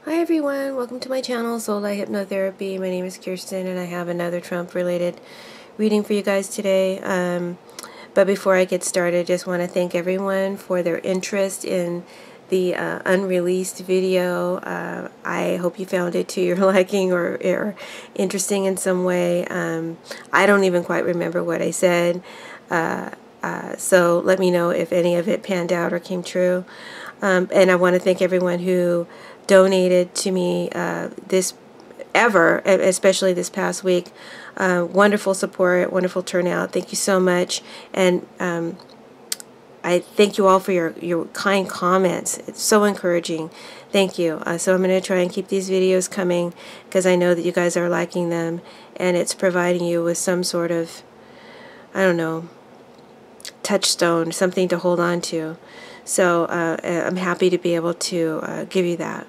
Hi everyone, welcome to my channel, Soulight Hypnotherapy. My name is Kirsten and I have another Trump related reading for you guys today. But before I get started, I just want to thank everyone for their interest in the unreleased video. I hope you found it to your liking or interesting in some way. I don't even quite remember what I said, so let me know if any of it panned out or came true. And I want to thank everyone who donated to me especially this past week. Wonderful support, wonderful turnout. Thank you so much. And I thank you all for your kind comments. It's so encouraging. Thank you. So I'm going to try and keep these videos coming because I know that you guys are liking them and it's providing you with some sort of, I don't know, touchstone, something to hold on to. So I'm happy to be able to give you that.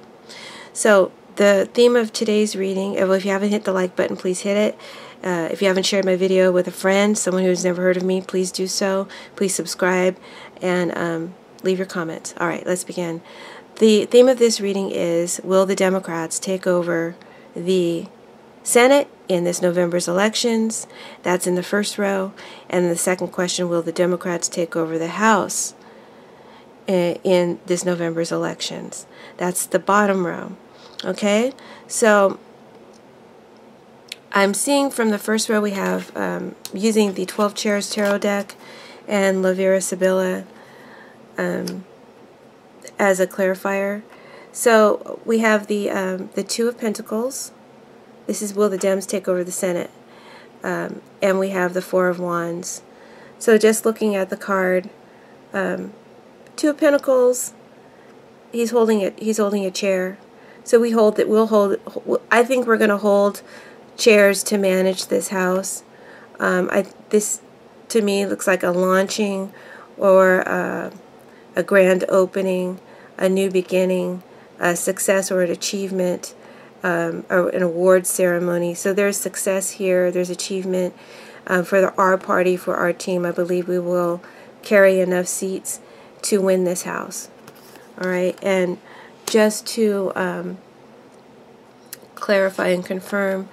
So the theme of today's reading, well, if you haven't hit the like button, please hit it. If you haven't shared my video with a friend, someone who's never heard of me, please do so. Please subscribe and leave your comments. All right, let's begin. The theme of this reading is, will the Democrats take over the Senate in this November's elections? That's in the first row. And the second question, will the Democrats take over the House in this November's elections? That's the bottom row. Okay, so I'm seeing from the first row we have using the 12 Chairs Tarot deck and Sibilla as a clarifier. So we have the Two of Pentacles. This is, will the Dems take over the Senate? And we have the Four of Wands. So just looking at the card, Two of Pentacles, he's holding a chair. So I think we're going to hold chairs to manage this house. This to me looks like a launching or a grand opening, a new beginning, a success or an achievement, or an award ceremony. So there's success here, there's achievement for our party, for our team. I believe we will carry enough seats to win this house. All right, and just to clarify and confirm,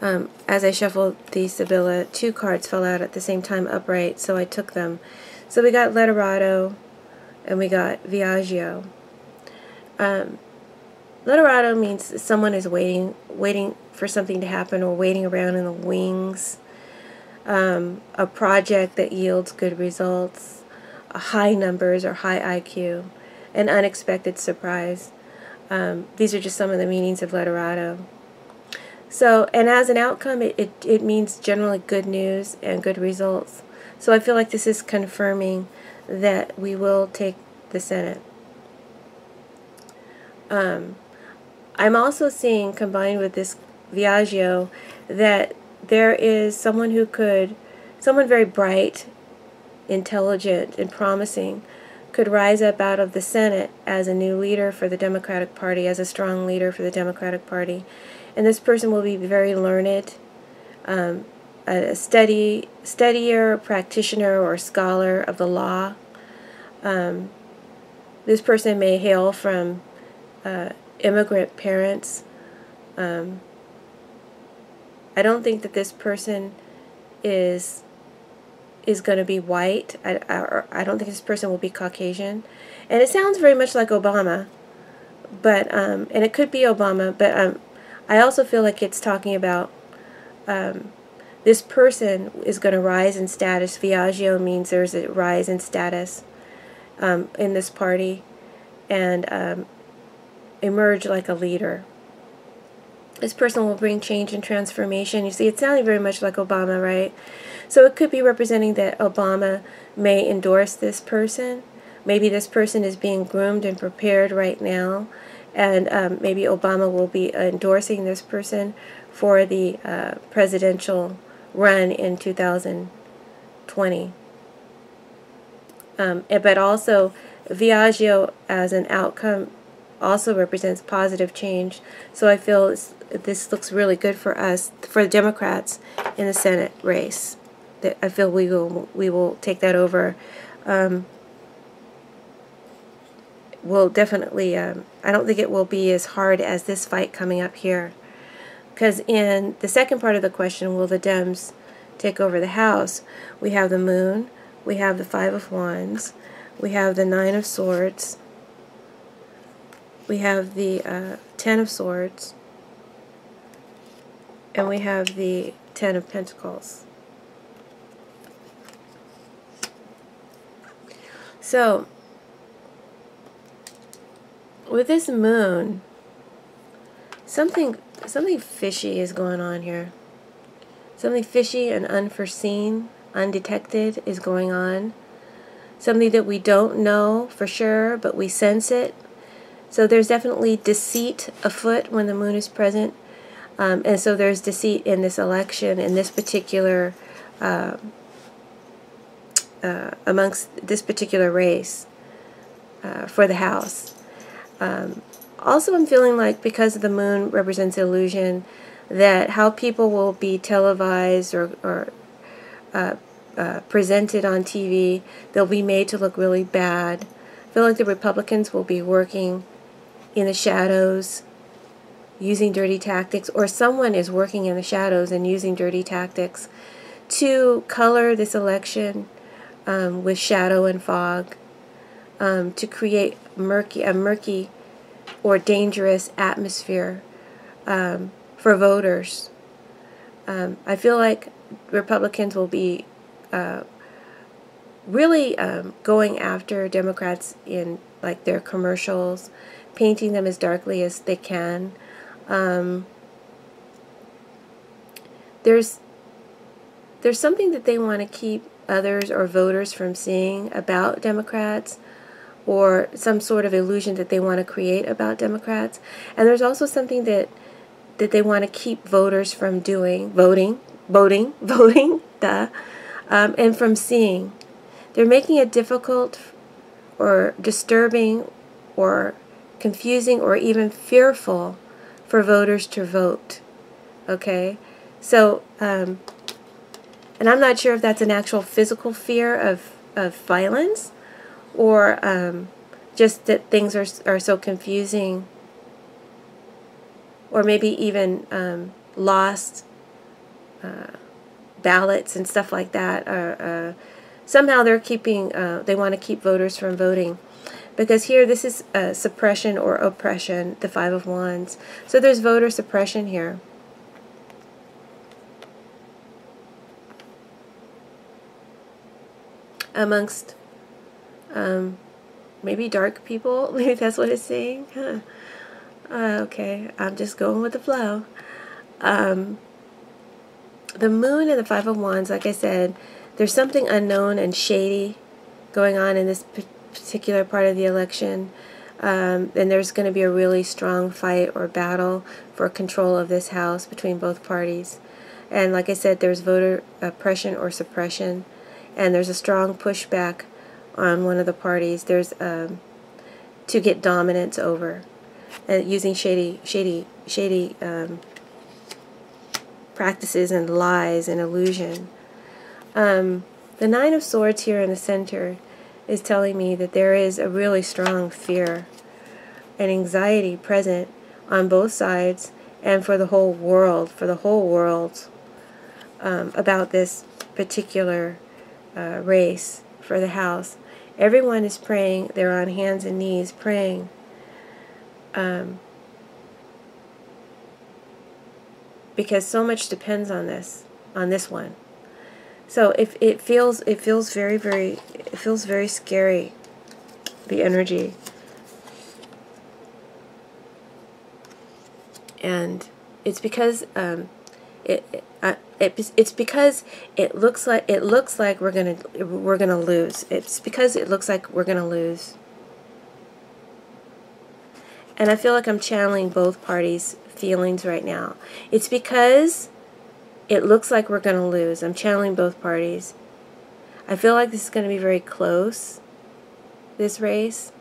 as I shuffled the Sibilla, two cards fell out at the same time upright, so I took them. So we got Letterado and we got Viaggio. Letterado means someone is waiting for something to happen or waiting around in the wings. A project that yields good results, high numbers or high IQ, an unexpected surprise. These are just some of the meanings of Letterado. So, and as an outcome, it means generally good news and good results. So I feel like this is confirming that we will take the Senate. I'm also seeing, combined with this Viaggio, that there is someone very bright, intelligent, and promising, could rise up out of the Senate as a new leader for the Democratic Party, as a strong leader for the Democratic Party. And this person will be very learned, a steadier practitioner or scholar of the law. This person may hail from immigrant parents. I don't think that this person is going to be white. I don't think this person will be Caucasian. And it sounds very much like Obama, but and it could be Obama, but I also feel like it's talking about this person is going to rise in status. Viaggio means there's a rise in status in this party and emerge like a leader. This person will bring change and transformation. You see, it's sounding very much like Obama, right? So it could be representing that Obama may endorse this person. Maybe this person is being groomed and prepared right now. And maybe Obama will be endorsing this person for the presidential run in 2020. But also, Viaggio as an outcome also represents positive change. So I feel this looks really good for us, for the Democrats in the Senate race. I feel we will take that over will definitely, I don't think it will be as hard as this fight coming up here. Because in the second part of the question, will the Dems take over the House? We have the Moon, we have the Five of Wands, we have the Nine of Swords, we have the Ten of Swords, and we have the Ten of Pentacles. So, with this Moon, something fishy is going on here. Something fishy and unforeseen, undetected is going on. Something that we don't know for sure, but we sense it. So there's definitely deceit afoot when the Moon is present. And so there's deceit in this election, in this particular, amongst this particular race for the House. Also, I'm feeling like because the Moon represents illusion, that how people will be televised or presented on TV, they'll be made to look really bad. I feel like the Republicans will be working in the shadows, using dirty tactics, or someone is working in the shadows and using dirty tactics to color this election with shadow and fog, to create a murky or dangerous atmosphere for voters. I feel like Republicans will be really going after Democrats in like their commercials, painting them as darkly as they can. There's something that they want to keep others or voters from seeing about Democrats, or some sort of illusion that they want to create about Democrats. And there's also something that they want to keep voters from doing, voting, and from seeing. They're making it difficult or disturbing or confusing or even fearful for voters to vote. Okay? So, and I'm not sure if that's an actual physical fear of violence, or just that things are so confusing, or maybe even lost ballots and stuff like that. Somehow they're keeping, they want to keep voters from voting. Because here, this is suppression or oppression, the Five of Wands. So there's voter suppression here. Amongst maybe dark people. Maybe that's what it's saying. Huh. Okay, I'm just going with the flow. The Moon and the Five of Wands, like I said, there's something unknown and shady going on in this particular part of the election. And there's going to be a really strong fight or battle for control of this House between both parties. And like I said, there's voter oppression or suppression. And there's a strong pushback on one of the parties. There's to get dominance over, using shady practices and lies and illusion. The Nine of Swords here in the center is telling me that there is a really strong fear and anxiety present on both sides and for the whole world, about this particular race for the House. Everyone is praying. They're on hands and knees praying. Because so much depends on this one. So if it feels very scary, the energy. And it's because it's because it looks like we're gonna lose. It's because it looks like we're gonna lose. And I feel like I'm channeling both parties' feelings right now. It's because it looks like we're gonna lose. I'm channeling both parties. I feel like this is gonna be very close, this race.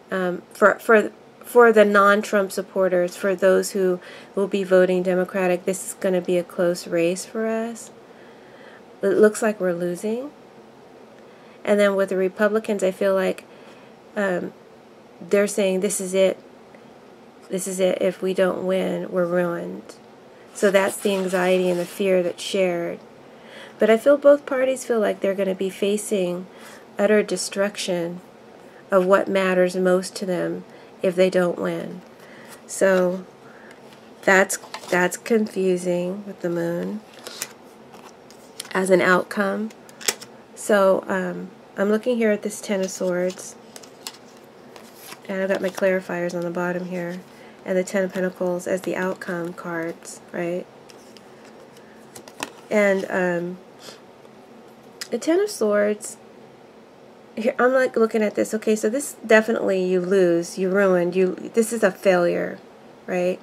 For the non-Trump supporters, for those who will be voting Democratic, this is going to be a close race for us. It looks like we're losing. And then with the Republicans, I feel like they're saying this is it. This is it. If we don't win, we're ruined. So that's the anxiety and the fear that's shared. But I feel both parties feel like they're going to be facing utter destruction of what matters most to them if they don't win. So that's confusing with the moon as an outcome. So I'm looking here at this Ten of Swords, and I've got my clarifiers on the bottom here, and the Ten of Pentacles as the outcome cards, right? And the Ten of Swords, here, I'm like looking at this, okay, so this definitely you lose, you ruined, this is a failure, right?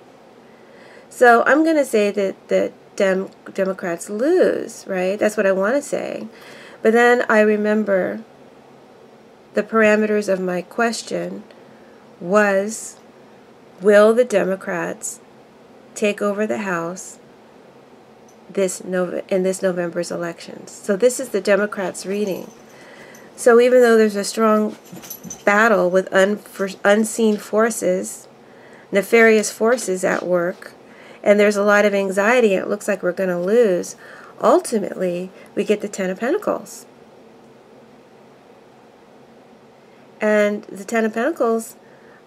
So I'm going to say that the Democrats lose, right? That's what I want to say. But then I remember the parameters of my question was, will the Democrats take over the House in this November's elections? So this is the Democrats' reading. So even though there's a strong battle with unseen forces, nefarious forces at work, and there's a lot of anxiety and it looks like we're going to lose, ultimately we get the Ten of Pentacles. And the Ten of Pentacles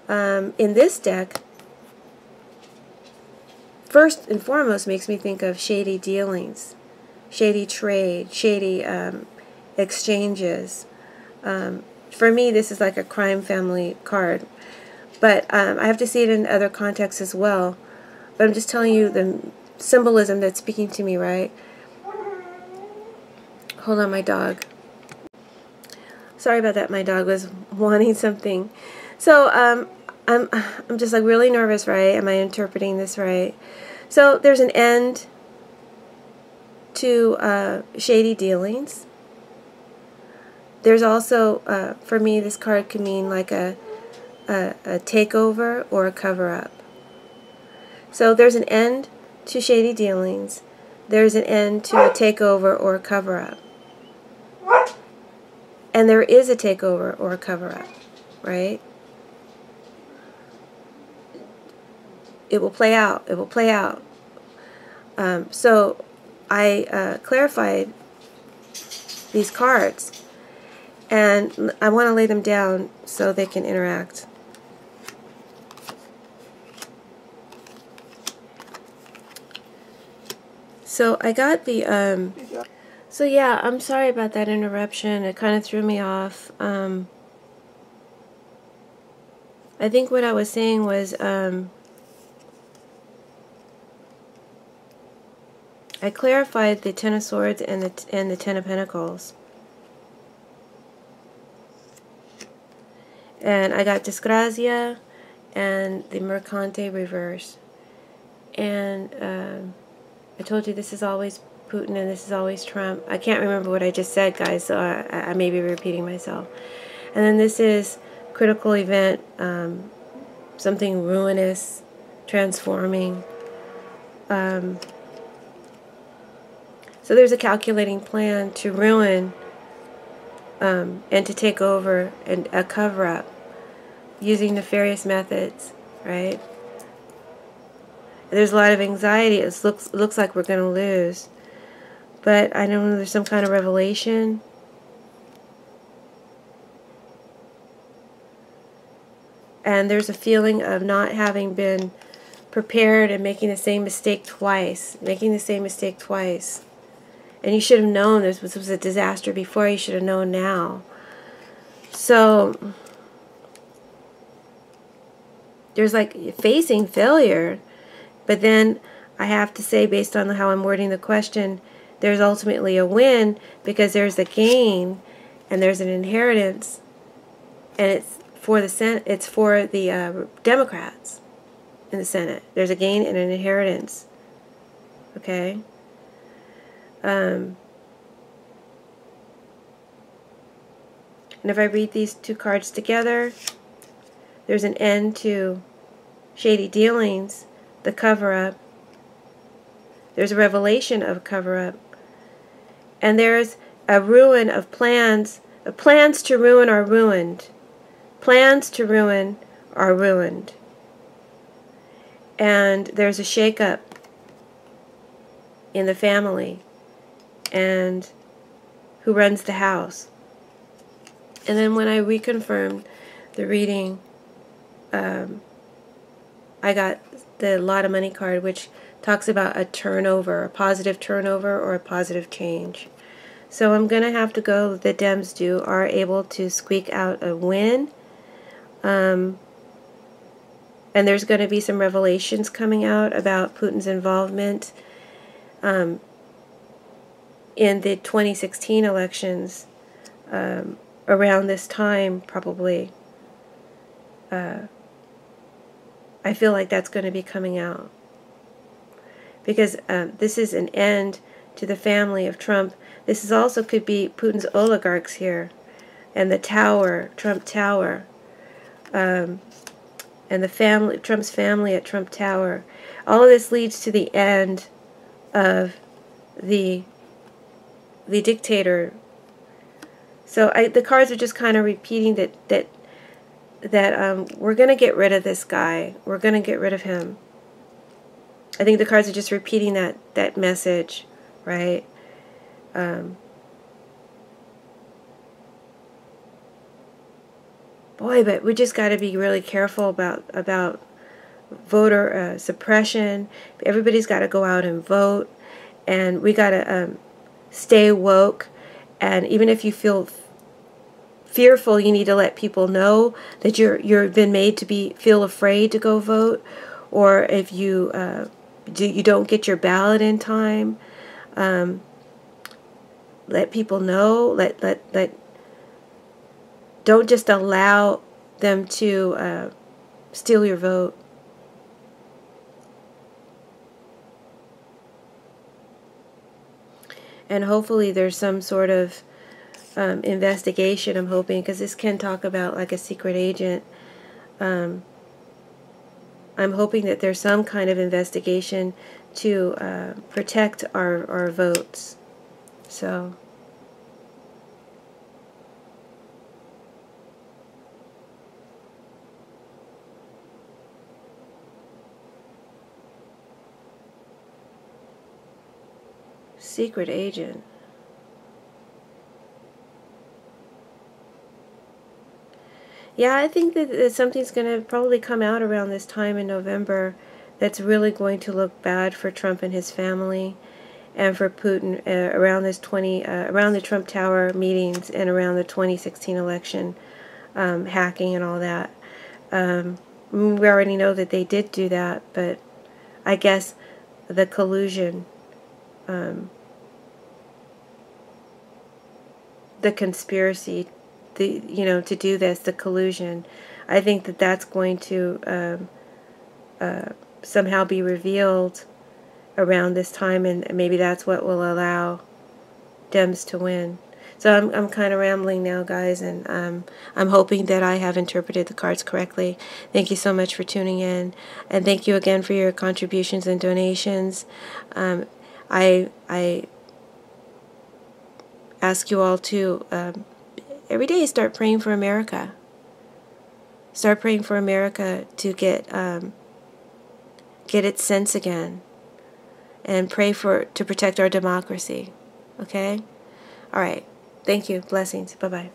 in this deck, first and foremost, makes me think of shady dealings, shady trade, shady exchanges. For me, this is like a crime family card. But I have to see it in other contexts as well. But I'm just telling you the symbolism that's speaking to me, right? Hold on, my dog. Sorry about that. My dog was wanting something. So I'm just like really nervous, right? Am I interpreting this right? So there's an end to shady dealings. There's also, for me, this card can mean like a takeover or a cover-up. So there's an end to shady dealings. There's an end to a takeover or a cover-up. And there is a takeover or a cover-up, right? It will play out. It will play out. So I clarified these cards, and I want to lay them down so they can interact. So I got the, so yeah, I'm sorry about that interruption. It kind of threw me off. I think what I was saying was, I clarified the Ten of Swords and the Ten of Pentacles. And I got Disgrazia and the Mercante reverse. And I told you this is always Putin and this is always Trump. I can't remember what I just said, guys, so I may be repeating myself. And then this is critical event, something ruinous, transforming. So there's a calculating plan to ruin and to take over and a cover-up using nefarious methods, right? There's a lot of anxiety. It looks like we're going to lose. But I don't know, there's some kind of revelation. And there's a feeling of not having been prepared and making the same mistake twice. Making the same mistake twice. And you should have known this was a disaster before. You should have known now. So there's like facing failure. But then I have to say, based on how I'm wording the question, there's ultimately a win because there's a gain and there's an inheritance. And it's for the Democrats in the Senate. There's a gain and an inheritance. Okay? And if I read these two cards together, there's an end to shady dealings, the cover-up. There's a revelation of a cover-up. And there's a ruin of plans Plans to ruin are ruined. Plans to ruin are ruined. And there's a shakeup in the family and who runs the house. And then when I reconfirmed the reading, I got the lot of money card, which talks about a turnover, a positive turnover or a positive change. So I'm going to have to go, the Dems are able to squeak out a win. And there's going to be some revelations coming out about Putin's involvement in the 2016 elections around this time, probably. I feel like that's going to be coming out. Because this is an end to the family of Trump. This is also could be Putin's oligarchs here. And the tower, Trump Tower. And the family, Trump's family at Trump Tower. All of this leads to the end of the dictator. So the cards are just kind of repeating that we're going to get rid of this guy. We're going to get rid of him. I think the cards are just repeating that message, right? Boy, but we just got to be really careful about voter suppression. Everybody's got to go out and vote, and we got to stay woke. And even if you feel fearful, you need to let people know that you've been made to feel afraid to go vote, or if you you don't get your ballot in time, let people know. Don't just allow them to steal your vote. And hopefully there's some sort of investigation, I'm hoping, because this can talk about like a secret agent. I'm hoping that there's some kind of investigation to protect our votes. So secret agent. Yeah, I think that something's going to probably come out around this time in November that's really going to look bad for Trump and his family, and for Putin around the Trump Tower meetings and around the 2016 election, hacking and all that. We already know that they did do that, but I guess the collusion, the conspiracy, to do this, the collusion, I think that that's going to somehow be revealed around this time, and maybe that's what will allow Dems to win. So I'm kind of rambling now, guys, and I'm hoping that I have interpreted the cards correctly. Thank you so much for tuning in, and thank you again for your contributions and donations. I ask you all to every day start praying for America. Start praying for America to get its sense again, and pray to protect our democracy. Okay? All right. Thank you. Blessings. Bye-bye.